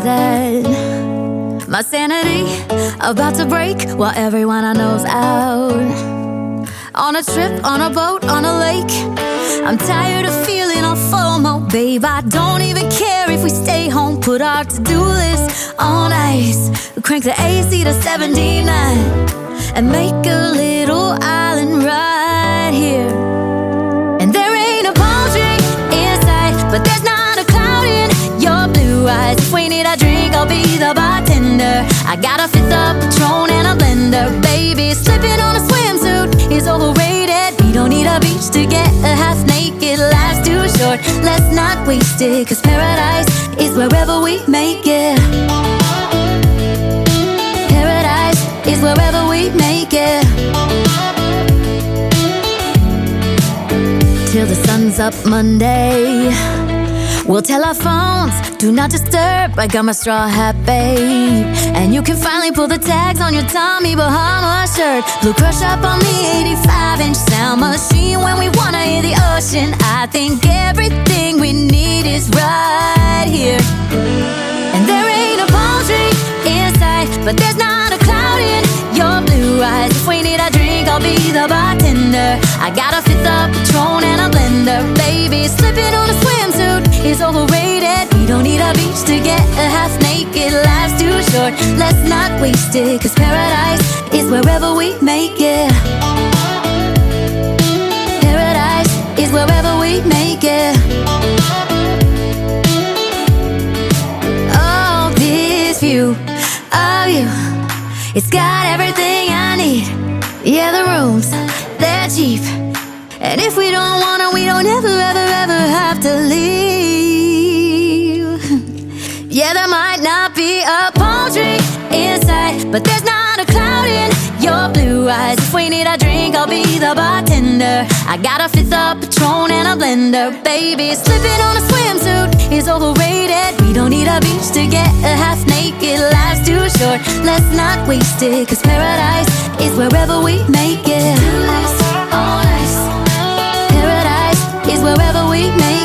that. My sanity about to break while everyone I know's out. On a trip, on a boat, on a lake. I'm tired of feeling all FOMO, babe. I don't even care if we stay home. Put our to-do list on ice. Crank the AC to 79 and make a little island right here. And there ain't a palm tree in sight, but there's not a cloud in your blue eyes. If we need a drink, I'll be the bartender. I got a fifth of Patron and a blender, baby. Slipping on a swimsuit is overrated. We don't need a beach to get a half naked. Life's too short, let's not waste it, 'cause paradise is wherever we make it. Paradise is wherever we make it. Till the sun's up Monday, we'll tell our phones, do not disturb. I got my straw hat, babe. And you can finally pull the tags on your Tommy Bahama shirt. Blue crush up on the 85-inch sound machine when we wanna hear the ocean. I think everything we need is right here. And there ain't a palm tree in sight, but there's not a cloud in your blue eyes. If we need a drink, I'll be the bartender. I got a fifth of Patron and a blender, baby. Slipping on a swimsuit is overrated. We don't need a beach to get a half naked. Life's too short, let's not waste it, 'cause paradise is wherever we make it. Paradise is wherever we make it. Oh, this view of you, it's got everything I need. Yeah, the rooms, they're cheap. And if we don't wanna, we don't ever, ever, ever have to leave. Yeah, there might not be a palm tree in sight, but there's not a cloud in your blue eyes. If we need a drink, I'll be the bartender. I got a fifth of Patron and a blender, baby. Slipping on a swimsuit is overrated. We don't need a beach to get a half naked. Life's too short, let's not waste it, 'cause paradise is wherever we make it. On ice. Paradise is wherever we make it.